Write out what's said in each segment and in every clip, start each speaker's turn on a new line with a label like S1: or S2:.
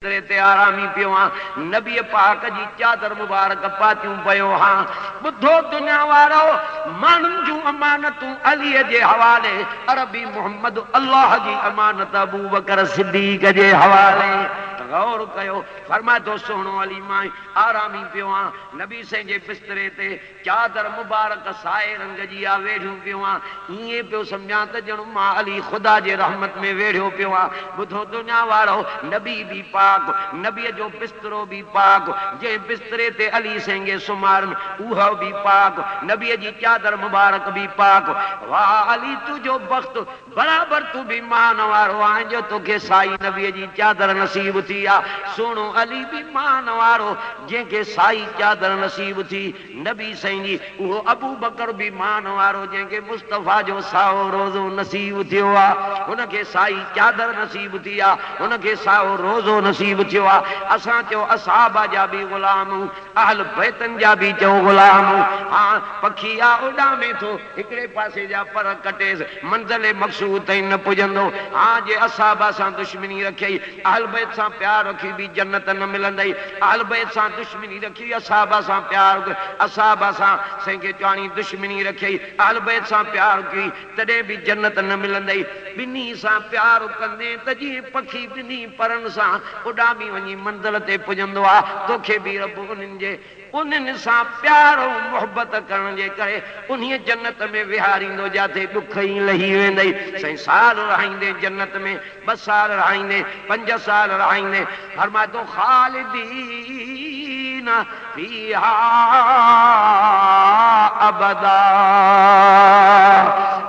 S1: ते आरामी पियो नबी पाक जी चादर मुबारक पातियूं पयो हाँ बुधो दुनिया वारो मानुन जूं अमानतूं अली जे हवाले अरबी मोहम्मद अल्लाह जी अमानत अबू बकर सिद्दीक जे हवाले गौर कयो फरमा तो सोनो अली मां आरामी पियो नबी से जे बिस्तरे ते चादर मुबारक साए रंग जी आ वेठियूं पियो इए पियो समझा त जण मां अली खुदा जे रहमत में वेठियो पियो बुधो दुनिया वारो नबी भी पाक नबी जो बिस्तरो भी पाक जे बिस्तरे ते अली सेंगे सुमारन उहो भी पाक नबी जी चादर मुबारक भी पाक वाह अली तुझो बख्त बराबर तू भी मान वारो आहे जो तोखे साई नबी जी चादर नसीब थी आ सोनो अली भी मान वारो जेके साई चादर नसीब थी नबी सही जी उहो अबू बकर भी मान वारो जेके मुस्तफा जो साओ रोज़ो नसीब थियो आ उनके साई चादर नसीब थी आ उनके साओ रोज़ो नसीब थियो आ असां चो असहाबा जा भी गुलाम अहल बैतन जा भी चो गुलाम हां पखी आ उडामे थो एकड़े पासे जा पर कटेस मंजिल मकसूद ताईं न पुजंदो हां जे असहाबा सां दुश्मनी रखी अहल बैत सां प्यार रखी भी जन्नत न मिलंदई अहल बैत सां दुश्मनी रखी असहाबा सां प्यार असहाबा सां संगे चाणी दुश्मनी रखी अहल बैत सां प्यार की तडे भी जन्नत न मिलंदई बिनी सां प्यार कंदे त जी पखी बिनी परन सां उडामी वनी मंजिल ते पुजंदो आ तोखे भी रब उन्हनि सां प्यार ऐं मोहबत करण जे करे उन्हीअ जन्नत में विहारींदो जाते दुख ई लही वेंदई साईं साल रहाईंदे जन्नत में 2 साल रहाईंदे 5 साल रहाईंदे फरमातो खालिदीन फीहा अबदा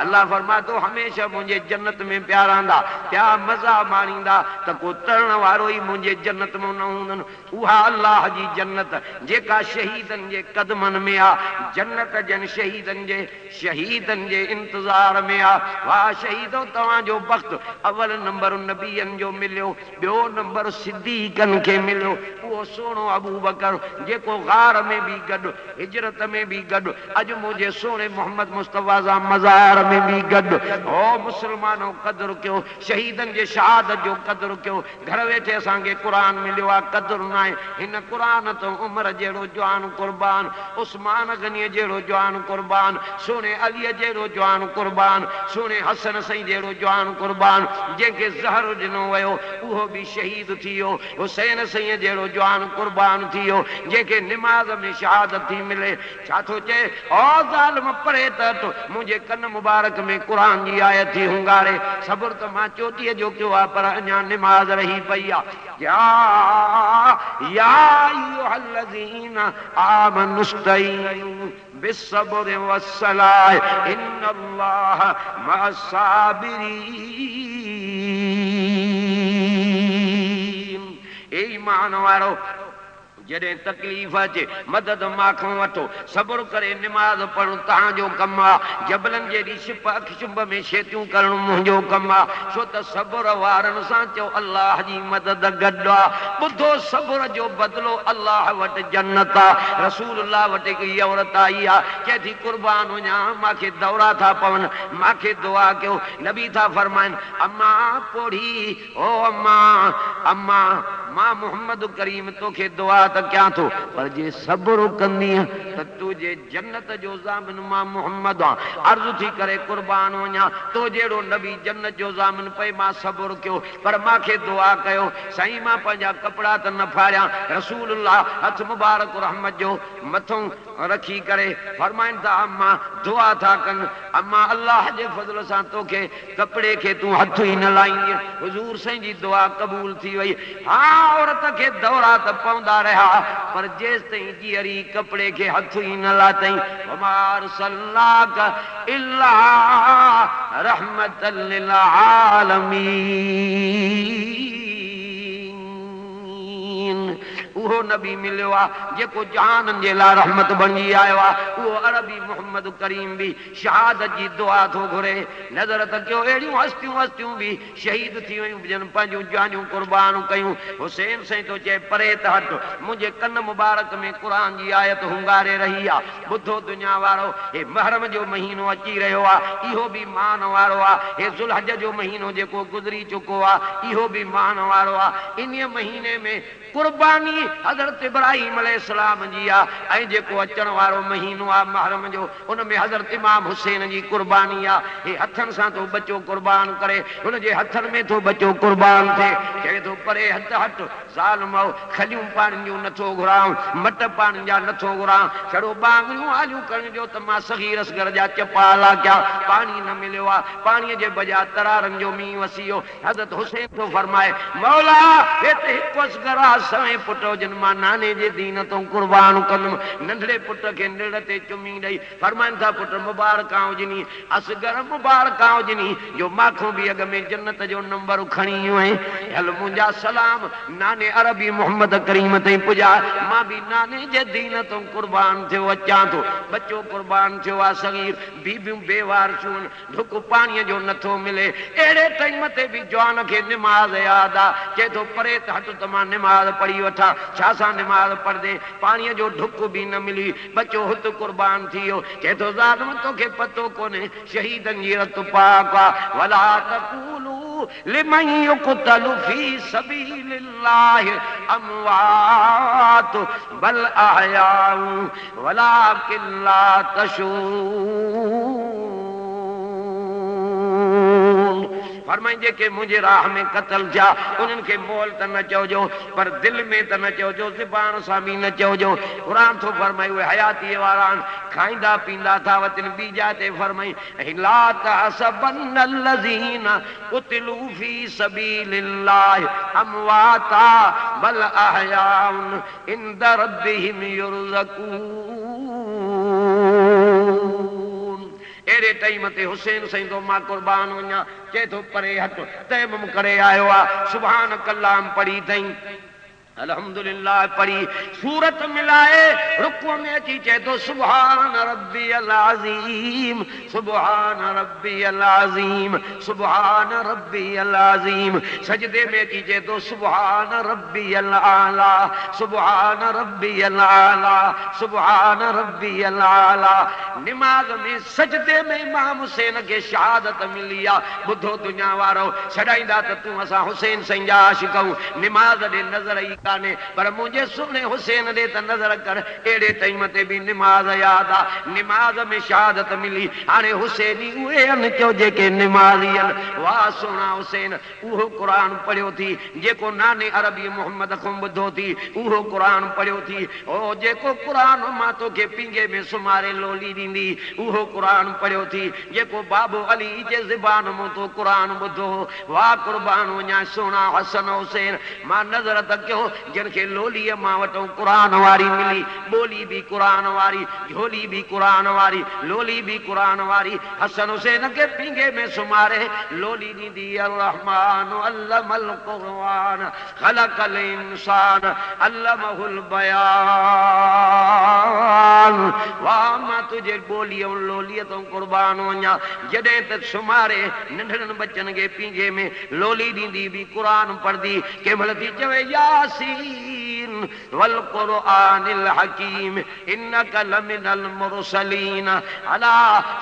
S1: अल्लाह फरमातो हमेशा मुझे जन्नत में प्यारांदा क्या मजा माणींदा त को तरण वारो ई मुझे जन्नत में न हूंदन उहा अल्लाह जी जन्नत जेका शहीदन जे कदमन में आ जन्नत जन शहीदन जे इंतजार में आ वाह शहीदो तवां जो वक्त अवल नंबर नबीयन जो मिलियो बियो नंबर सिद्दीकन के मिलियो वो सोनो अबू बकर जेको गार में भी गड हिजरत में भी गड अज मुझे सोने मोहम्मद मुस्तफा सा मजार में भी गड ओ मुसलमानों कदर क्यों शहीदन जे शहादत जो कदर क्यों घर वेठे असांखे कुरान मिलियो आ कदर न आहे हिन कुरान तो उमर जेड़ो जवान कुर्बान उस्मान गनी जेड़ो जवान कुर्बान सोने अली जेड़ो जवान कुर्बान सोने हसन सई जेड़ो जवान कुर्बान जेके ज़हर दिनो वयो उहो भी शहीद थियो हुसैन सई जेड़ो जवान कुर्बान थियो जेके नमाज में शहादत थी मिले छा थो चे ओ ज़ालिम परे त मुझे कन मुबारक में कुरान जी आयत थी हुंगारे सब्र तो मां चोटीअ जो कयो आ पर अञा नमाज रही पई आ या अय्युहल्लज़ीना आमनुस्तईनु बिस्सब्रि वस्सलाह इन्नल्लाह मअस्साबिरीन ए ईमान वारो जड़े तकलीफ अचे मदद माखों वठो सब्र करे नमाज पढ़ो तहां जो कम आ जबलन जेडी शिप अखशुंब में शेतियूं करण मुंहिंजो कम आ छो त सब्र वारन सां चो अल्लाह जी मदद गड आ बुधो सब्र जो बदलो अल्लाह वट जन्नत आ रसूलुल्लाह वट की औरत आई आ के थी कुर्बान वञा माखे दौरा था पवन माखे दुआ कयो नबी था फरमाइन अम्मा पोड़ी ओ अम्मा अम्मा मां मोहम्मद करीम तोखे दुआ त क्या थो पर जे सब्र कंदी त तुझे जन्नत जो ज़ामिन मां मोहम्मद आ अर्ज़ थी करे कुर्बान वञा तो जेड़ो नबी जन्नत जो ज़ामिन पे मां सब्र कयो पर माखे दुआ कयो साईं मां पंहिंजा कपड़ा त न फाड़िया रसूलुल्लाह हथ मुबारक रहमत जो मथों रखी करे फरमाइन था अम्मा दुआ था कन अम्मा अल्लाह जे फज़ल सां तोखे कपड़े के तू हथ ही न लाईंदी हुजूर साईं जी दुआ कबूल थी वई हाँ औरत के दौरा त पवंदा रहा पर जेस ताईं जीअरी कपड़े के हथ ही न लातई वमार सल्लाक इल्ला रहमतल लिल आलमीन उहो उहो नबी मिलियो आहे जेको जहाननि जे लाइ रहमत बणिजी आयो आहे। उहो अरबी मोहम्मद करीम बि शहादत जी दुआ थो घुरे। नज़र त कयो अहिड़ियूं हस्तियूं बि शहीद थी वियूं जन पंहिंजूं जानियूं कुर्बान कयूं। हुसैन साईं तो चए परे त हट, मुंहिंजे कन मुबारक में क़ुरान जी आयत हुंगारे रही आहे। ॿुधो दुनिया वारो, हे महरम जो महीनो अची रहियो आहे, इहो बि मान वारो आहे। हे ज़ुल्हज जो महीनो जेको गुज़री चुको आहे, इहो बि मान वारो आहे। इन महीने में कुर्बानी हज़रत इब्राहीम अलैहिस्सलाम जी आहे। ऐं जेको अचण वारो महीनो आहे महरम जो, उन में हज़रत इमाम हुसैन जी कुर्बानी आहे। हे हथनि सां तो बचो कुर्बान करे, हुनजे हथनि में तो बचो कुर्बान थिए। चए थो परे हथ हट ज़ालिम, खलियूं पाणी जूं नथो घुरां, मट पाणी जा नथो घुरां, छड़ो बांगड़ियूं आलियूं करण जो त मां सग़ीर असग़र जा चपाला कया। पाणी न मिलियो आहे, पाणीअ जे बजाए तरारनि जो मींहुं वसी वियो। हज़रत हुसैन थो फरमाए मौला हिते हिकु असग़र आहे, सवें पुट हुजनि मां नाने जे दीन तो कुर्बान कंदुमि। नंढड़े पुट खे निड़ ते चुमी ॾेई फरमाइनि था पुट मुबारकां हुजनी, असग़र मुबारकां हुजनी जो माखो बि अॻ में जन्नत जो नंबर खणी वई। हल मुंहिंजा सलाम नाने अरबी मोहम्मद करीम ताईं पुॼा, मां बि नाने जे दीन तो कुर्बान थियो अचां थो। बच्चो कुर्बान थियो आहे सग़ीर, बीबियूं बेवार थियूं, ढुक पाणीअ जो नथो मिले। अहिड़े टाइम ते बि जवान खे निमाज़ यादि आहे। चए थो परे त हट त मां निमाज़ पढ़ी वठां। छा सां निमाज़ पढ़ंदे, पाणीअ जो ढुक बि न मिली, बच्चो हुत कुर्बान थी वियो। चए थो ज़ालिम तोखे पतो कोन्हे शहीदनि जी रत पाक आहे। वला तक़ूलू लिमन युक़तलु फी सबीलिल्लाहि अमवात बल अहयाउ वलाकिन ला तशऊरून। फरमाई जेके मुंहिंजे राह में क़त्ल थिया उन्हनि खे मोल त न चइजो, पर दिलि में त न चइजो, ज़ुबान सां बि न चइजो। क़ुरान थो फरमाए उहे हयातीअ वारा आहिनि, खाईंदा पींदा था वतन। ॿी जाइ ते फरमाई ला तहसबन्न अल्लज़ीन क़ुतिलू फी सबीलिल्लाहि अमवाता बल अहयाउन इंद रब्बिहिम युरज़कून। अहिड़े टाइम ते हुसैन साईं तो मां कुर्बान वञा। चए थो परे हट, तयमुम करे आयो आहे, सुभान कलाम पढ़ी अथई, अल्हम्दुलिल्लाह पढ़ी, सूरत मिलाए रुकू में अची चए थो सुभान रब्बियल अज़ीम, सुभान रब्बियल अज़ीम, सुभान रब्बियल अज़ीम। सजदे में अची चए थो सुभान रब्बियल आला, सुभान रब्बियल आला, सुभान रब्बियल आला। निमाज़ में सजदे में इमाम हुसैन खे शहादत मिली आहे। ॿुधो दुनिया वारो, छॾाईंदा त तूं असां हुसैन साईं जा आशिक़ूं, निमाज़ ॾे नज़र ई कान्हे, पर मुंहिंजे सुहिणे हुसैन ॾे त नज़र कर। अहिड़े टाइम ते बि निमाज़ यादि आहे, निमाज़ में शहादत मिली। हाणे हुसैनी उहे आहिनि चओ जेके निमाज़ी आहिनि। वाह सुहिणा हुसैन, उहो क़ुरान पढ़ियो थी जेको नाने अरबी मोहम्मद खां ॿुधो थी, उहो क़ुरान पढ़ियो थी। ओ जेको क़ुरान मां तोखे पींगे में सुमारे लोली ॾींदी, उहो क़ुरान पढ़ियो थी। जेको बाबो अली जे ज़बान मूं तो क़ुरान ॿुधो। वाह कुर्बान वञा सुहिणा हसन हुसैन। मां नज़र त कयो जिनखे लोलीअ मां वटूं क़ुरान वारी मिली, ॿोली बि क़ुरान वारी, झोली बि क़ुरान वारी, लोली बि क़ुरान वारी। हसन हुसैन खे पींगे में सुमारे लोली ॾींदी। अर्रहमान अल्लमल क़ुरआन ख़लक़ल इंसान अल्लमहुल बयान। वाह मां तुंहिंजे ॿोलीअ लोलीअ तो क़ुर्बान वञा। जॾहिं त सुमारे नंढड़नि बच्चनि खे पींगे में लोली ॾींदी बि क़ुरान पढ़ंदी। कंहिं महिल थी चवे यासीन वल क़ुरआनिल हकीम इन्नका लमिनल मुरसलीन अला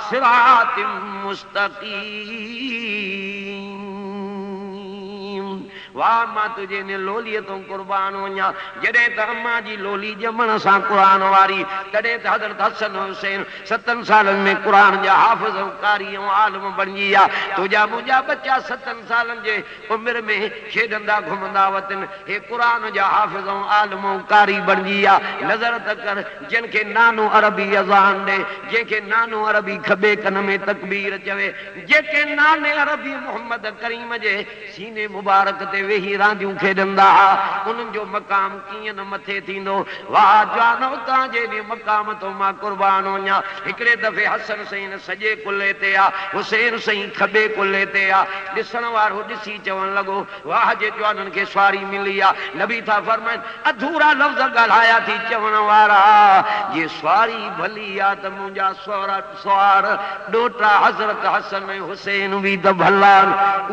S1: सिरातिम मुस्तक़ीम। वाह मां तुझे ने लोलीअ तो क़ुर्बान वञा। जॾहिं त अम्मा जी लोली ॼमण सां क़ुरान वारी, तॾहिं त हज़रत हसन हुसैन 7 सालनि में क़ुरान जा हाफ़िज़ कारी ऐं आलिम बणिजी विया। तुंहिंजा मुंहिंजा बच्चा 7 सालनि जे उमिरि में खेॾंदा घुमंदा वतन, हे क़ुरान जा हाफ़िज़ ऐं आलिम कारी बणिजी विया। नज़र त कर, जिनखे नानो अरबी अज़ान ॾे, जंहिंखे नानो अरबी खॿे कन में तकबीर चवे, जेके नाने अरबी मोहम्मद करीम जे सीने मुबारक ते वेही रांदियूं खेॾंदा हुआ उन्हनि जो मक़ाम कीअं न मथे थींदो वाह जवानो तव्हां जे मक़ाम तो मां कुर्बान वञा हिकिड़े दफ़े हसन सईं सॼे कुल्हे ते आहे हुसैन सईं खॿे कुल्हे ते आहे ॾिसण वारो ॾिसी चवण लॻो वाह जे जवाननि खे सवारी मिली आहे नबी था फरमाइनि अधूरा लफ़्ज़ ॻाल्हाया थी चवण वारा जे सवारी भली आहे त मुंहिंजा सवार ॾोटा हज़रत हसन ऐं हुसैन बि त भला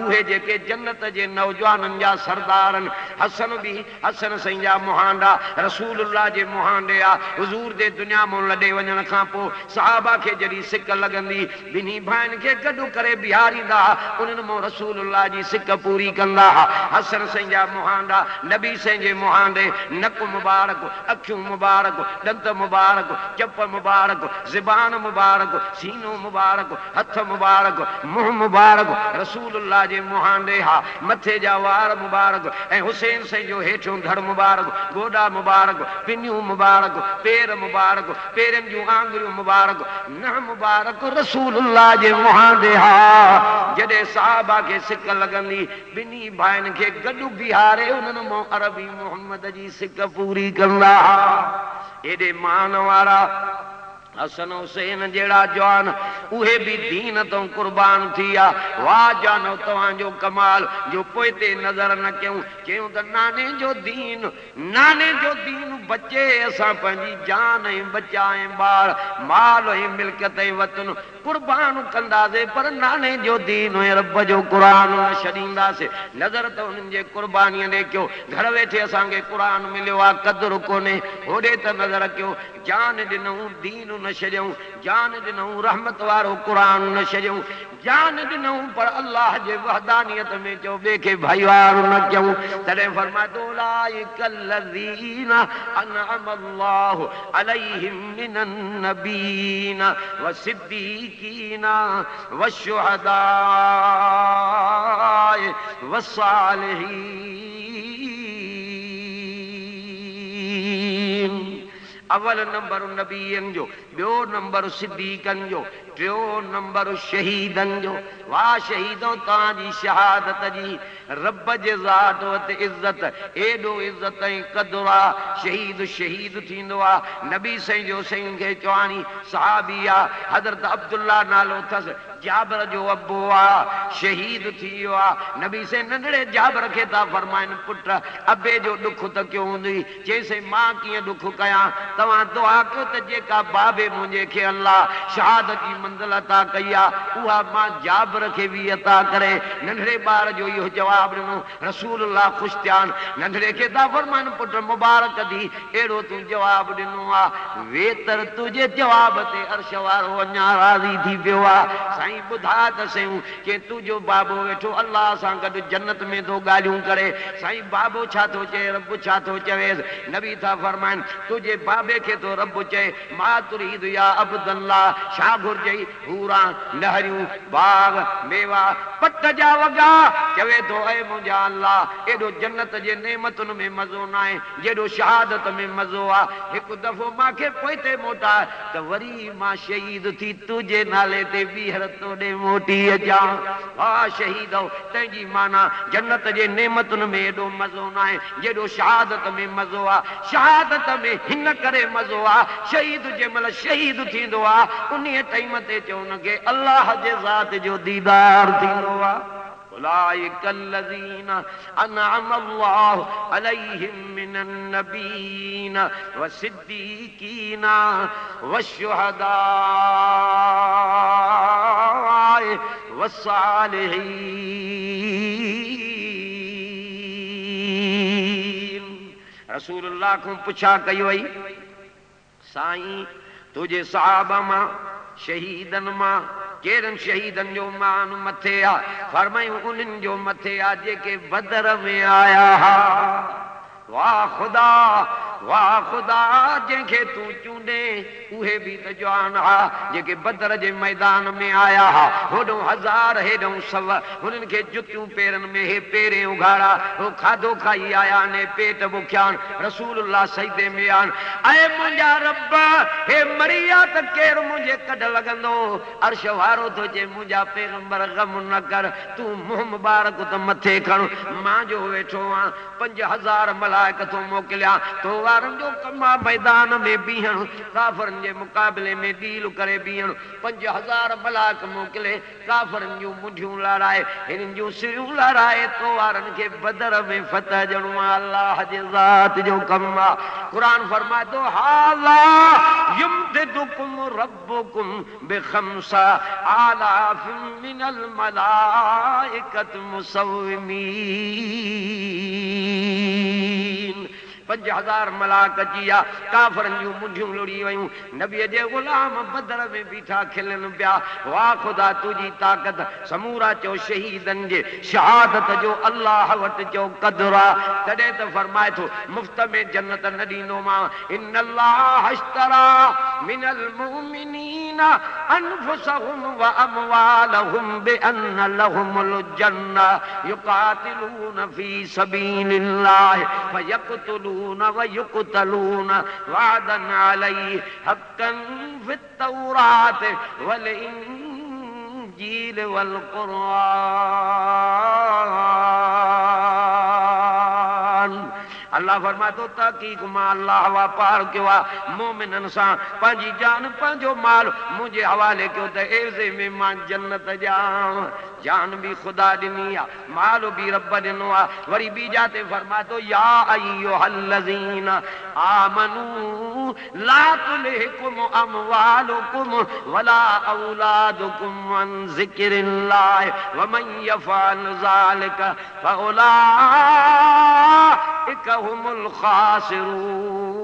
S1: उहे जेके जन्नत जे नौजवाननि जा सरदार आहिनि हसन सईं जा मुहांडा रसूलुल्लाह जे मुहांडे आहे हुज़ूर जे दुनिया मां लॾे वञण खां पोइ सहाबा खे जॾहिं सिक लॻंदी ॿिन्ही भाइनि खे गॾु करे बीहारींदा उन्हनि मां रसूलुल्लाह जी सिक पूरी कंदा हसन सईं जा मुहांडा नबी सईं जे मुहांडे नक मुबारक अखियूं मुबारक ॾंद मुबारक चप मुबारक ज़बान मुबारक सीनो मुबारक हथ मुबारक मुंहुं मुबारक रसूलुल्लाह जे मुहांडे हा मथे जा वार मुबारक ऐं हुसैन सईं जो हेठियों धड़ मुबारक गोॾा मुबारक पिनियूं मुबारक पेर मुबारक पेरनि जूं आंगुरियूं मुबारक न मुबारक रसूलुल्लाह जे मुहांडे हा जॾहिं सहाबा खे सिक लॻंदी ॿिन्ही भाइनि खे गॾु बीहारे उन्हनि मां अरबी मोहम्मद जी सिक पूरी कंदा एॾे मान वारा हसन हुसैन जहिड़ा जवान उहे बि दीन तो कुर्बान थी विया वाह जानो तव्हांजो कमाल जो पोइ ते नज़र न कयूं चयूं त नाने जो दीन बचे असां पंहिंजी जान ऐं बचा ऐं ॿार माल ऐं मिल्कियत ऐं वतन कुर्बान कंदासीं पर नाने जो दीन ऐं रब जो क़ुरान न छॾींदासीं नज़र त उन्हनि जे क़ुर्बानीअ ॾे कयो घर वेठे असांखे क़ुरान मिलियो आहे क़दुरु कोन्हे होॾे त नज़र कयो जान ॾिनऊं दीन न छॾियऊं जान ॾिनऊं रहमत वारो क़ुरान न छॾियऊं जान ॾिनऊं पर अल्लाह जे वहदानियत में चयो ॿिए खे भाईवारो न कयूं तॾहिं फरमायो उलाइकल्लज़ीना अनअमल्लाहु अलैहिम मिनन नबीना वसिद्दीकीना वशुहदा वसालिहीन अवल नंबर नबीअनि जो ॿियो नंबर सिद्दीक़नि जो टियों नंबर शहीदनि जो वाह शहीदो तव्हांजी शहादत जी रब जे ज़ात वटि इज़त एॾो इज़त ऐं क़दुरु आहे शहीद थींदो आहे नबी सईं जो सईं खे चवाणी सहाबी आहे हज़रत अब्दुल्ला नालो अथसि जाबर जो अबो आहे शहीद थी वियो आहे नबी से नंढड़े जाबर खे था फरमाइनि पुट अबे जो ॾुख त कयो हूंदी चईंसि मां कीअं ॾुख कयां तव्हां दुआ कयो त जेका बाबे मुंहिंजे खे अल्लाह शहादत जी मंज़िल अता कई आहे उहा मां जाबर खे बि अता करे नंढड़े ॿार जो इहो जवाबु ॾिनो रसूलुल्लाह ख़ुशि थिया नंढड़े खे था फरमाइनि पुट मुबारक दी अहिड़ो तूं जवाबु ॾिनो आहे वेतर तुंहिंजे जवाब ते अर्श वारो अञा राज़ी थी पियो आहे ॿुधा त सयूं के तुंहिंजो बाबो वेठो अल्लाह सां गॾु जन्नत में थो ॻाल्हियूं करे साईं बाबो छा थो चए रब छा थो चवेसि नबी था फरमाइनि तुंहिंजे बाबे खे थो रब चए मा तुरीद या अब्दुल्लाह छा घुर्जई हूरा नहरियूं बाग मेवा पट जा वॻा चवे थो ऐ मुंहिंजा अल्लाह एॾो जन्नत जे नेमतुनि में मज़ो न आहे जेॾो शहादत में मज़ो आहे हिकु दफ़ो मूंखे पोइते मोटाए त वरी मां शहीद थी तुंहिंजे नाले ते ॿीहर तोॾे मोटी अचां हा शहीद तंहिंजी माना जन्नत जे नेमतुनि में एॾो मज़ो न आहे जेॾो शहादत में मज़ो आहे शहादत में हिन करे मज़ो आहे शहीद जंहिं महिल शहीद थींदो आहे उन टाइम ते चयो हुनखे अल्लाह जे ज़ात जो दीदार थींदो आहे उलाइकल्लज़ीना अनअम अल्लाहु अलैहिम मिनन नबीना वसिद्दीकीना वशुहदा वसालिहीन रसूलुल्लाह को पुछा कई वई साईं तुझे सहाबा मां शहीदन मां केरनि शहीदनि जो मान मथे आहे फरमायूं उन्हनि जो मथे आहे जेके बदर में आया हा वाह ख़ुदा वाह ख़ुदा जंहिंखे तूं चूंडे उहे बि त जवान हा जेके बदर जे मैदान में आया हा होॾो हज़ार हेॾो सव हुननि खे जुतियूं पेरनि में हे पेरे उघाड़ा हो खाधो खाई आया ने पेट बुखिया रसूलुल्लाह सजदे में आन ऐं मुंहिंजा रब हे मरिया त केरु मुंहिंजे कढ लॻंदो अर्श वारो थो चए मुंहिंजा पैगंबर गम न कर तूं मुंहुं मुबारक त मथे खण मां जो वेठो आं 5000 मलाइक थो मोकिलिया तो वारनि जो कमा मैदान में बीहण काफ़रनि जे मुक़ाबले में डील करे बीहण 5000 मलाइक मोकिले काफ़रनि जूं मुंडियूं लाराए हिननि जूं सिरियूं लाराए तो वारनि खे बदर में फतह ॾियणो आहे अल्लाह जे ज़ात जो कमु आहे क़ुरान फरमाए थो हाला युमदिदुकुम रब्बुकुम बिखम्सा आलाफिन मिनल मलाइकत मुसव्विमीन 5000 मलाक जिया काफ़रनि जूं मुंडियूं लुड़ी वयूं नबीअ जे ग़ुलाम बदर में बीठा खिलनि पिया वाह ख़ुदा तुंहिंजी ताक़त समूरा चओ शहीदनि जे शहादत जो अल्लाह वटि चओ क़दुरु आहे तॾहिं त फरमाए थो मुफ़्त में जन्नत न ॾींदोमांव इन्नल्लाह अश्तरा मिनल मुमिनीन अनफुसहुम व अमवालहुम बिअन्न लहुमुल जन्नह युक़ातिलून फी सबीलिल्लाह फयक़तुलून ويقتلون وعدا عليه حقا في التوراة والإنجيل والقرآن अल्लाह फरमाए थो तहक़ीक़ मां अल्लाह वापार कयो आहे मोमिननि सां पंहिंजी जान पंहिंजो माल मुंहिंजे हवाले कयो त एज़े में मां जन्नत ॼाण जान भी खुदा ॾिनी आहे माल भी रब ॾिनो आहे वरी ॿी जाते फरमाए थो या अय्युहल्लज़ीन आमनू ला तुलहिकुम अमवालुकुम वला औलादुकुम अन ज़िक्रिल्लाह वमन यफ़अल ज़ालिका फउलाइका हुमुल खासिरून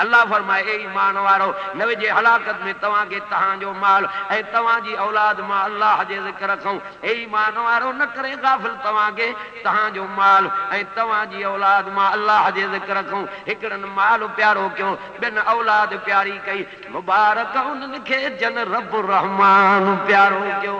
S1: अल्लाह फरमाए ए ईमान वारो न विझे हलाकत में तव्हांखे तव्हांजो माल ऐं तव्हांजी औलाद मां अल्लाह जे ज़िक्र रखूं ए ईमान वारो न करे गाफ़िल तव्हांखे तव्हांजो माल ऐं तव्हांजी औलाद मां अल्लाह जे ज़िक्र रखूं हिकिड़नि माल प्यारो कयो ॿियनि औलाद प्यारी कई मुबारक उन्हनि खे जन रब रहमान प्यारो कयो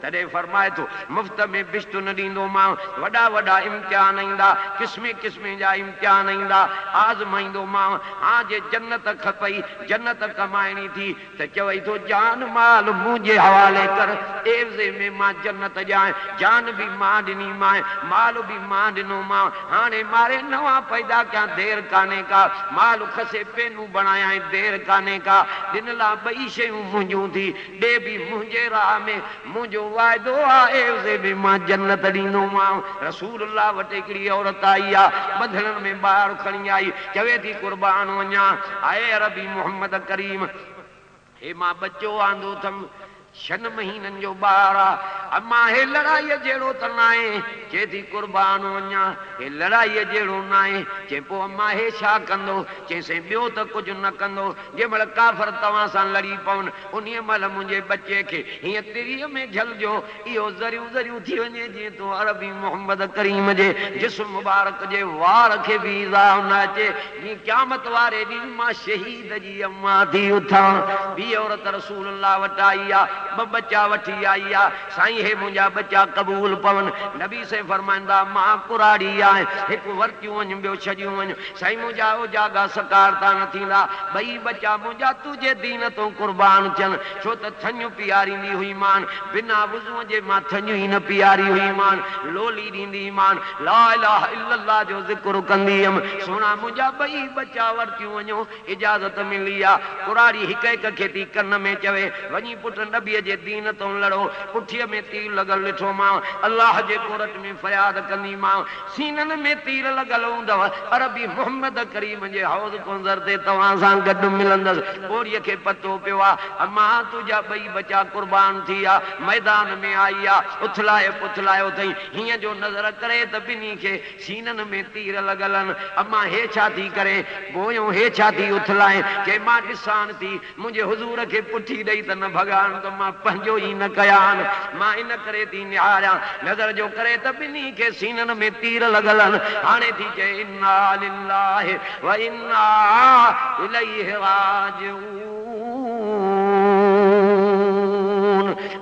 S1: तॾहिं फरमाए थो मुफ़्त में बिश्त न ॾींदोमांव वॾा वॾा इम्तिहान ईंदा क़िस्मे क़िस्मे जा इम्तिहान ईंदा आज़माईंदोमांव हां जे जन्नत खपई जन्नत कमाइणी थी त चवई थो जान माल मुंहिंजे हवाले कर एवज़े में मां जन्नत ॼाए जान बि मां ॾिनी मां माल बि मां ॾिनोमांव हाणे मारे नवां पैदा कयां देरि कान्हे का माल खसे पेनूं बणायां देरि कान्हे का ॾिनला ॿई शयूं मुंहिंजूं थी ॾे बि मुंहिंजे राह में मुंहिंजो वाइदो आहे एवज़े में मां जन्नत ॾींदोमांव रसूलुल्लाह वटि हिकिड़ी औरत आई आहे ॿधड़नि में ॿार खणी आई चवे थी क़ुर्बान वञा आए अरबी मोहम्मद करीम हे मां बच्चो आंदो अथमि 6 महीननि जो ॿार आहे अम्मा हे लड़ाईअ जहिड़ो त न आहे चए थी क़ुर्बान वञा हे लड़ाईअ जहिड़ो न आहे चए पोइ अम्मा हे छा कंदो चइसि ॿियो त कुझु न कंदो जंहिंमहिल काफ़र तव्हां सां लड़ी पवनि उन महिल मुंहिंजे बचे खे हीअं तिरीअ में झलजो इहो ज़रियूं ज़रियूं थी वञे जीअं तूं अरबी मोहम्मद करीम जे जिस्म मुबारक जे वार खे बि इज़ा न अचे जीअं क़यामत वारे ॾींहुं मां शहीद जी अम्मा थी उथां ॿी औरत रसूलुल्लाह वटि आई आहे 2 बच्चा वठी आई आहे साईं हे मुंहिंजा बच्चा क़बूल पवनि नबी से फरमाईंदा मां कुराड़ी आहे हिकु वरतियूं वञ ॿियो छॾियूं वञ साईं मुंहिंजा उजागा सकारता न थींदा 2 बच्चा मुंहिंजा तुंहिंजे दीन तूं क़ुर्बान थियनि छो त थञूं पीआरींदी हुई मान बिना वुज़ूअ जे मां थञूं ई न पीआरी हुई मान लोली ॾींदी मान ला इलाहा इल्लल्लाह जो ज़िक्र कंदी हुयमि सुहिणा मुंहिंजा 2 बच्चा वरतियूं वञो इजाज़त मिली आहे कुराड़ी हिक हिक खे थी कन में चवे वञी पुट नबीअ जे दीन तो लड़ो पुठीअ में तीर लॻल ॾिठो मां अल्लाह जे कोरट में फरियाद कंदी मां सीननि में तीर लॻल हूंदव अरबी मोहम्मद करीम जे हौज़ कोंज़र ते तव्हां सां गॾु मिलंदसि ॿोड़ीअ खे पतो पियो आहे अम्मा तुंहिंजा 2 बच्चा क़ुर्बान थी आहे मैदान में आई आहे उथलाए पुथलायो अथई हीअं जो नज़र करे त ॿिन्ही खे सीननि में तीर लॻल आहिनि अम्मा हे छा थी करे पोयों हे छा थी उथलाए चए मां ॾिसां थी मुंहिंजे हुज़ूर खे पुठी ॾेई त न भॻाइनि त मां मां पंहिंजो ई न कयान मां इन करे थी निहारियां नज़र जो करे त ॿिन्ही खे सीननि में तीर लॻल आहिनि हाणे थी चए इन्ना लिल्लाहि व इन्ना इलैहि राजिऊन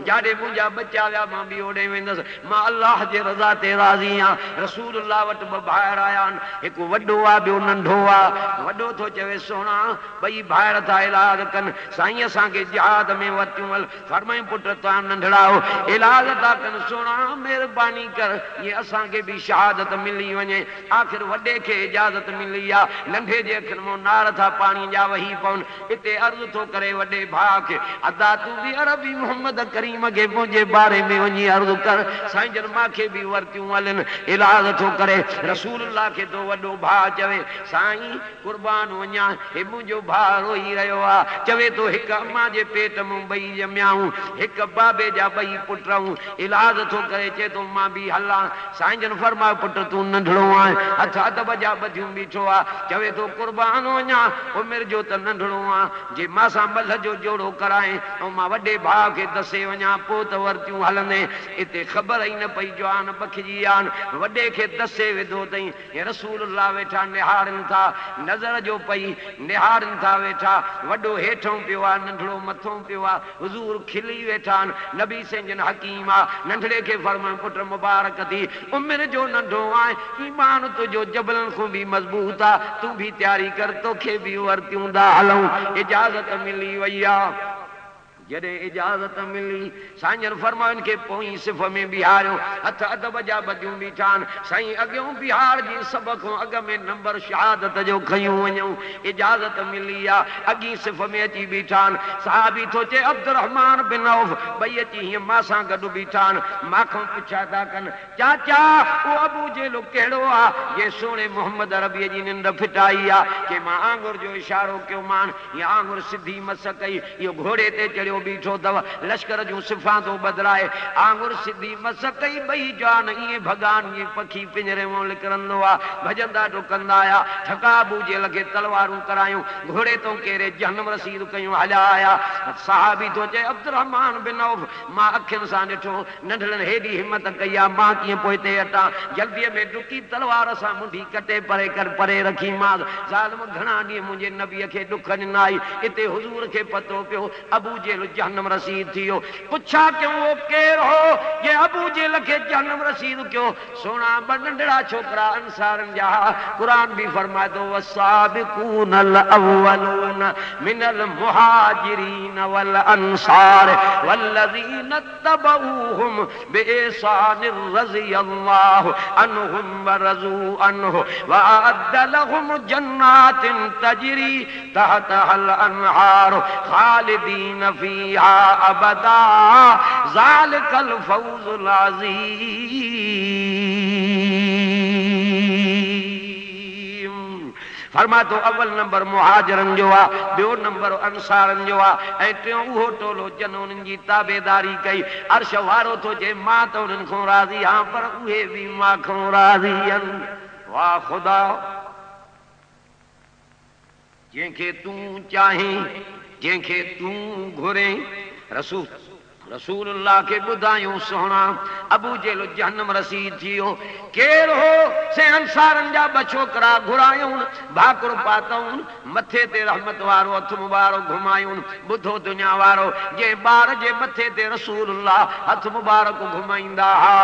S1: जाॾे मुंहिंजा बचा विया मां बि ओॾे वेंदुसि मां अलाह जे रज़ा ते राज़ी आहियां रसूलुल्लाह वटि ॿ भाइर आया आहिनि हिकु वॾो आहे ॿियो नंढो आहे वॾो थो चवे सोना ॿई भाइर था इलाज कनि साईं असांखे जिहाद में वरितियूं हल फरमायूं पुट तव्हां नंढड़ा हो इलाज था कनि सोना महिरबानी कर ईअं असांखे बि शहादत मिली वञे आख़िर वॾे खे इजाज़त मिली आहे नंढे जे अखियुनि मां नार था पाणी जा वही पवनि हिते अर्ज़ु थो करे वॾे भाउ खे अदा तूं बि अरबी मोहम्मद करीम खे मुंहिंजे बारे में वञी अर्ज़ु कर साईं जन मूंखे बि वरितियूं हलनि इलाज थो करे रसूलुल्लाह खे तो वॾो भाउ चवे साईं कुर्बान वञा हे मुंहिंजो भाउ रोई रहियो आहे चवे थो हिकु अम्मा जे पेट में ॿई ॼमियाऊं हिकु बाबे जा ॿई पुटूं इलाज थो करे चए थो मां बि हलां साईं जन फरमायो पुट तूं नंढड़ो आहे हथ अदब जा ॿधियूं बीठो आहे चवे थो कुर्बान वञा उमिरि जो त नंढड़ो आहे जे मां सां मल जो जोड़ो कराए ऐं मां वॾे भाउ खे दसे वञा पोइ त वरितियूं हलंदे हिते ख़बर ई न पई जवान बखिजी आहिनि वॾे खे दसे विधो अथई रसूलुल्लाह वेठा निहारनि था नज़र जो पई निहारनि था वेठा वॾो हेठों पियो आहे नंढड़ो मथों पियो आहे हुज़ूर खिली वेठा आहिनि नबी सिंजन हकीम आहे नंढड़े खे फरमायो पुट मुबारक थी उमिरि जो नंढो आहे ईमान तुंहिंजो जबलनि खां बि मज़बूत आहे तूं बि तयारी कर तोखे बि वरितियूं था हलूं इजाज़त मिली वई आहे जॾहिं इजाज़त मिली साईं जन फरमाइनि खे पोइ सिफ़ में बिहारियो हथ अदब जा ॿधियूं बीठा आहिनि साईं अॻियों बिहार जी सभ खां अॻ में नंबर शहादत जो खयूं वञूं इजाज़त मिली आहे अॻी सिफ़ में अची बीठा आहिनि साहबी थो चए अब्दुर्रहमान बिन औफ ॿई अची हीअं मां सां गॾु बीठा आहिनि मां पुछा था कनि चाचा उहो अबू जेलो कहिड़ो आहे जे सोणे मोहम्मद अरबीअ जी निंड फिटाई आहे कि मां आंगुर जो इशारो कयो मान हीअ आंगुर सिधी मस कई इहो घोड़े ते चढ़ियो बीठो अथव लश्कर जूं सिफ़ा थो बदिलाए आंगुर सिधी मस कई ॿई जान ईअं भॻवान जी पखी पिंजरे मां निकिरंदो आहे भॼंदा डुकंदा आया ठका बूजेल खे तलवारूं करायूं घोड़े तो केरे जहन्नम रसीद कयूं हलिया आया साहबी थो चए अब्दुर्रहमान बिन औफ मां अखियुनि सां ॾिठो नंढड़नि हेॾी हिमत कई आहे मां कीअं पोइ ते हटां जल्दीअ में डुकी तलवार सां मुंडी कटे परे कर परे रखी मां ज़ालिम घणा ॾींहं मुंहिंजे नबीअ खे ॾुख ॾिनाई हिते हुज़ूर खे पतो पियो अबू जेल जहन्नम रसीद थियो पुछा क्यों वो केर हो ये अबू जेल के जहन्नम रसीद क्यों सोना ब नंढड़ा छोकरा अंसारन जा कुरान भी फरमाए तो वसाबिकून अल अव्वलून मिनल मुहाजिरीन वल अंसार वल्लज़ीन तबऊहुम बिइहसान रज़ियल्लाहु अन्हुम व रज़ू अन्हु व अअद्द लहुम जन्नातिन तजरी तहतहल अनहार खालिदीन फीहा अबदा ज़ालिकल फौज़ुल अज़ीम फरमा तो अव्वल नंबर मुहाजिरन जो आ ॿियो नंबर अंसारन जो आ ऐं टियों उहो टोलो जन उन्हनि जी ताबेदारी कई अर्श वारो थो चए मां त उन्हनि खां राज़ी आहियां पर उहे बि मां खां राज़ी आहिनि वाह ख़ुदा जंहिंखे तूं चाहीं जंहिंखे तूं घुरे रसूलुल्लाह के ॿुधायूं सोहणा अबू जेल जहन्नम रसीद थियो केर हो से अंसारन जा ॿ छोकरा घुरायूं भाकुर पातऊं मथे ते रहमत वारो हथ मुबारक घुमायूं ॿुधो दुनिया वारो जे ॿार जे मथे ते रसूलुल्लाह हथ मुबारक घुमाईंदा हा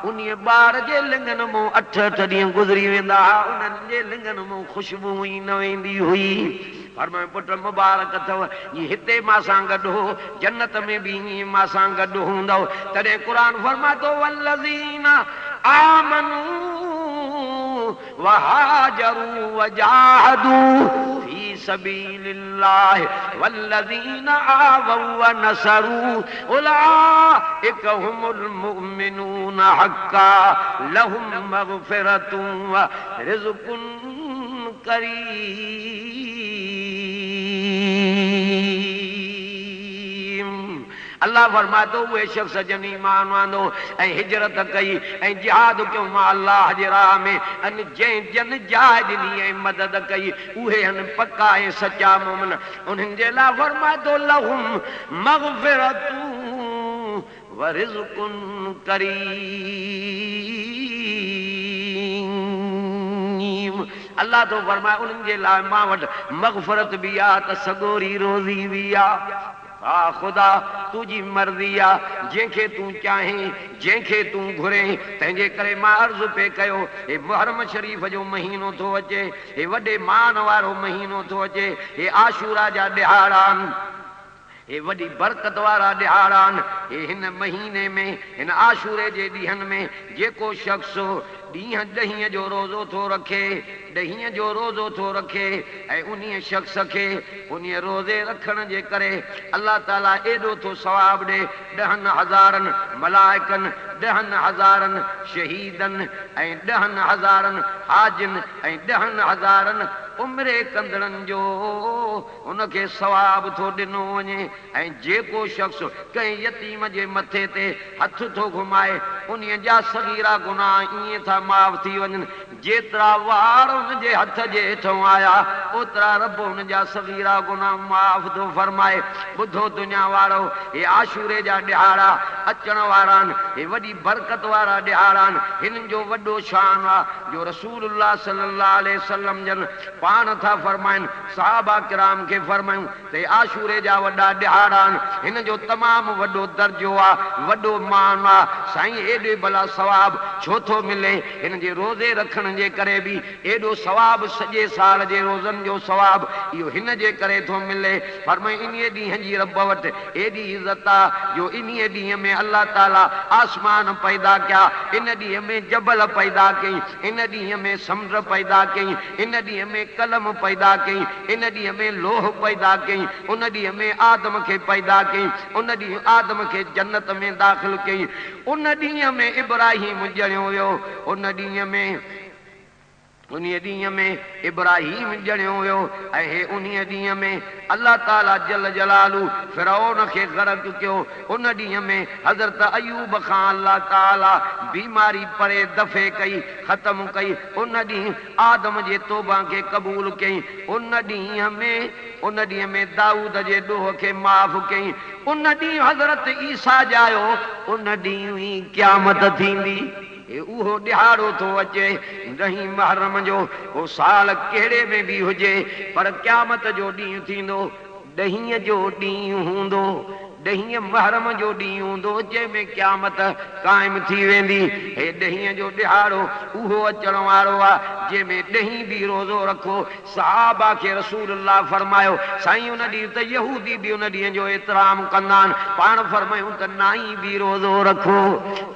S1: उन ॿार जे लिंगन मां 8 ॾींहं गुज़री वेंदा हा उन्हनि जे लिंगन मां ख़ुशबू ई न वेंदी हुई फरमाए पुट मुबारक अथव ये हिते मां सां गॾु हो जन्नत में बि ईअं मां सां गॾु हूंदव तॾहिं क़ुरान फरमातो वल्लज़ीन आमनू वहाजरू वजाहदू फी सबीलिल्लाह वल्लज़ीन आवौ वनसरू उलाइक हुमुल मुमिनून हक्का लहुम मग़फ़िरतुन व रिज़्क़ुन करीम अल्लाह फरमातो उहे शख्स जन ईमान वांदो ऐं हिजरत कई ऐं जिहाद कयो मां अल्लाह जे राह में अन जंहिं जन जाइ ॾिनी ऐं मदद कई उहे हन पक्का ऐं सचा मोमिन उन्हनि जे लाइ फरमातो लहुम मग़फ़िरतुन वरिज़्क़ुन करीम। अल्लाह तो फरमाए उन्हनि जे लाइ मां वटि मग़फ़िरत बि आहे त सॻोरी रोज़ी बि आहे। हा ख़ुदा तुंहिंजी मर्ज़ी आहे, जंहिंखे तूं चाहीं, जंहिंखे तूं घुरे। तंहिंजे करे मां अर्ज़ु पे कयो, हे मुहर्रम शरीफ़ जो महीनो थो अचे, हे वॾे मान वारो महीनो थो अचे, हे आशूरा जा ॾिहाड़ा आहिनि, हे वॾी बरकत वारा ॾिहाड़ा आहिनि। हे हिन महीने में, हिन आशूरे जे ॾींहंनि में जेको शख़्स ॾींहं ॾहींअ जो रोज़ो थो रखे, ॾहींअ जो रोज़ो थो रखे ऐं उन शख़्स खे उन रोज़े रखण जे करे अल्लाह ताला एॾो थो सवाबु ॾे। 10,000 मलाइकनि, 10,000 शहीदनि ऐं 10,000 हाजिन ऐं 10,000 उमिरे कंदड़नि जो उनखे सवाबु थो ॾिनो वञे। ऐं जेको शख़्स कंहिं यतीम जे मथे ते हथ थो घुमाए उन जा सगीरा गुनाह ईअं था माफ़ थी वञनि, जेतिरा वार उनजे हथ जे हेठों आया ओतिरा रब उन जा सगीरा गुनाह माफ़ थो फरमाए। ॿुधो दुनिया वारो, हे आशूरे जा ॾिहाड़ा अचण वारा आहिनि, हे वॾी बरकत वारा ॾिहाड़ा आहिनि। हिननि जो वॾो शान आहे जो रसूलुल्लाह सल्लल्लाहु अलैहि वसल्लम जन पाण था फरमाइनि, सहाबा किराम खे फरमायूं त आशूरे जा वॾा ॾिहाड़ा आहिनि, हिन जो तमामु वॾो दर्जो आहे, वॾो मान आहे। साईं एॾे भला सवाबु छो थो मिले? हिन जे रोज़े रखण जे करे बि एॾो सवाबु, सॼे साल जे रोज़नि जो सवाबु इहो हिन जे करे थो मिले। फरमाई इन ॾींहं जी रब वटि एॾी इज़त आहे जो इन ॾींहं में अल्लाह ताला आसमान पैदा कया, इन ॾींहं में जबल पैदा कई, इन ॾींहं में समुंड पैदा कई, इन ॾींहं में कलम पैदा कई, इन ॾींहं में लोह पैदा कई, उन ॾींहं में आदम खे पैदा कई, उन ॾींहुं आदम खे जन्नत में दाख़िल कई, उन ॾींहं में इब्राहिम ॼणियो वियो, उन ॾींहं में इब्राहिम ॼणियो वियो। ऐं उन ॾींहं में अल्लाह ताला जल जलालू फिरौन खे ग़रक़ कयो, उन ॾींहं में हज़रत अयूब खां अल्लाह ताला बीमारी परे दफ़े कई, ख़त्म कई, उन ॾींहुं आदम जे तौबा खे क़बूल कई, उन ॾींहं में दाऊद जे ॾोह खे माफ़ कई, उन ॾींहुं हज़रत ईसा जायो, उन ॾींहुं ई क़यामत थींदी। उहो ॾिहाड़ो थो अचे 10 मुहर्रम जो, उहो साल कहिड़े में बि हुजे पर क़यामत जो ॾींहुं थींदो, 10 जो ॾींहुं हूंदो, 10 मुहर्रम जो ॾींहुं हूंदो जंहिंमें क़यामत क़ाइमु थी वेंदी। हे 10 जो ॾिहाड़ो उहो अचण वारो आहे जंहिंमें 10 बि रोज़ो रखो। सहाबा खे रसूलुल्लाह फरमायो, साईं उन ॾींहुं त यहूदी बि उन ॾींहं जो एतिराम कंदा आहिनि, पाण फरमायूं त 9 बि रोज़ो रखो।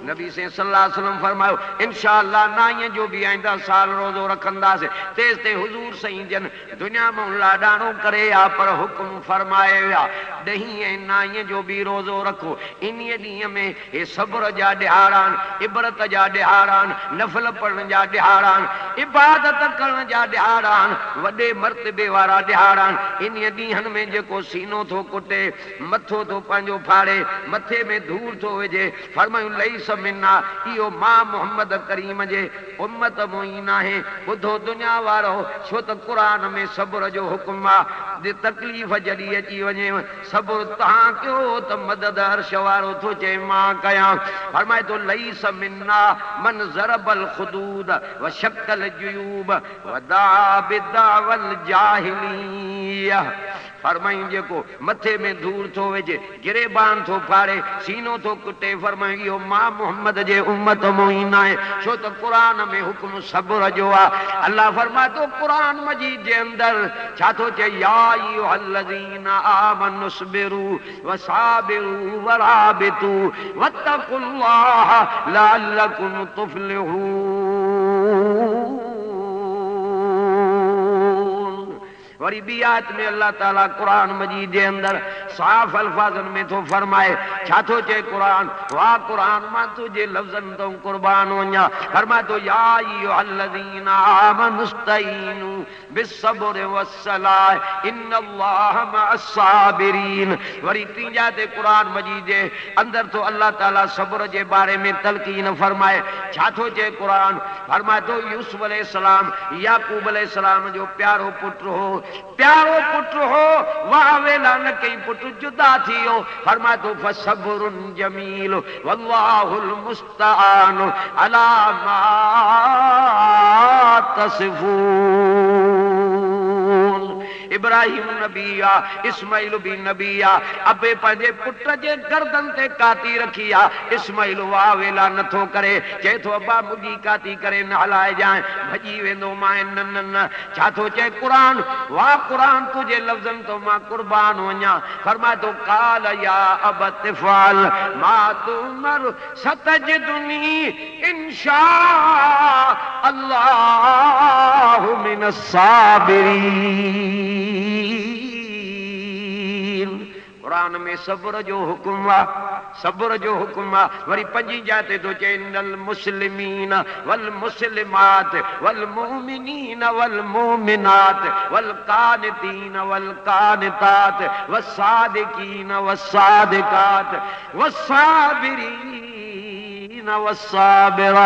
S1: नबी सल्लल्लाहु अलैहि वसल्लम फरमायो इंशा अल्लाह 9 जो बि आईंदा साल रोज़ो रखंदासीं। तेसि ते हुज़ूर साईं जन दुनिया में लाॾाणो करे आ पर हुकुम फरमाए विया 10 ऐं 9 जो बि रोज़ो रखो। इन ॾींहं में हे सब्र जा ॾिहाड़ा आहिनि, इबरत जा ॾिहाड़ा आहिनि, नफ़ल पढ़ण जा ॾिहाड़ा आहिनि, इबादत करण जा ॾिहाड़ा आहिनि, वॾे मर्तबे वारा ॾिहाड़ा आहिनि। इन ॾींहंनि में जेको सीनो थो कुटे, मथो थो पंहिंजो फाड़े, मथे में धूड़ थो विझे, फरमायूं लईस मिन्ना, इहो मां मोहम्मद करीम जे उम्मत मों ई नाहे। ॿुधो दुनिया वारो, छो त क़ुरान में सब्र जो हुकुम आहे। तकलीफ़ जॾहिं अची वञे सब्र तव्हां कयो त मदद अर्श वारो थो चए मां कयां। फरमाए थो लईस मिन्ना मन ज़रबल खुदूद व शक्कल जुयूब व दआ बिदावल जाहिलिया। फरमाई जेको मथे में धूड़ थो विझे, गिरेबान थो फाड़े, सीनो थो कुटे, फरमाई इहो मां मोहम्मद जे उम्मत मों ई नाहे। छो त क़ुरान में हुकुम सब्र जो आहे। अल्लाह फरमाए थो क़ुरान मजीद जे अंदरि छा थो चए, या अय्युहल्लज़ीना आमनुस्बिरू वसाबिरू वराबितू वत्तकुल्लाह लअल्लकुम तुफ्लिहून। वरी ॿी आयत में अल्लाह ताला क़ुरान मजीद जे अंदरि साफ़ अल्फाज़नि में थो फरमाए, छा थो चए क़ुरान, वाह क़ुरान मां तुंहिंजे लफ़्ज़नि तो क़ुर्बान वञा। फरमाए थो या अय्युहल्लज़ीना आमनुस्तईनू बिस्सब्रि वस्सलाह इन्नल्लाह मअस्साबिरीन। वरी तीजा ते क़ुरान मजीद जे अंदरि तो अल्लाह ताला सब्र जे बारे में तलकीन फरमाए। छा थो चए क़ुरान, फरमाए थो यूसुफ अलैहिस्सलाम याकूब अलैहिस्सलाम जो प्यारो पुटु हो, प्यारो पुट हो, वाह वेला न कई पुट जुदा थियो। फरमाए तो फसब्रुन जमील वल्लाहुल मुस्तआन अला मा तसिफून। इब्राहिम नबिया, इस्माइल भी नबिया, अबे पंहिंजे पुट जे गर्दन ते काती रखी आ। इस्माइल वाह वेला नथो करे, चए थो अब्बा मुंहिंजी काती करे न हलाए जाए, भॼी वेंदो मां न न न। छा थो चए क़ुरान, वाह क़ुरान तुझे लफ़्ज़नि तो मां क़ुर्बान वञा। फरमाए थो काल या अबत फ़अल मा तुमर सतजिदुनी इंशा अल्लाहु मिनस साबिरीन। कुरान में सब्र जो हुक्म आ, सब्र जो हुक्म आ। वरी पंजी जाते तो चए इन्नल मुस्लिमीन वल मुस्लिमात वल मुमिनीन वल मुमिनात वल कानितीन वल कानितात वस्सादिकीन वस्सादिकात वस्साबिरीन वस्साबिरात।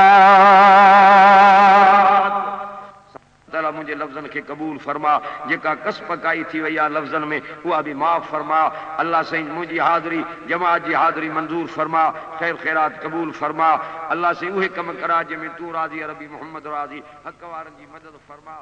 S1: ताला मुझे लफ्ज़न के कबूल फरमा, जेका कसप काई थी वही लफ्ज़न में उहा भी माफ़ फरमा। अल्लाह सही मुझी हाज़री जमात जी हाज़री मंजूर फरमा, खैर खैरात कबूल फरमा। अल्लाह से उहे कम करा जंहिंमें तू राज़ी, रबी मोहम्मद राज़ी, हक़ वारनि जी मदद फरमा।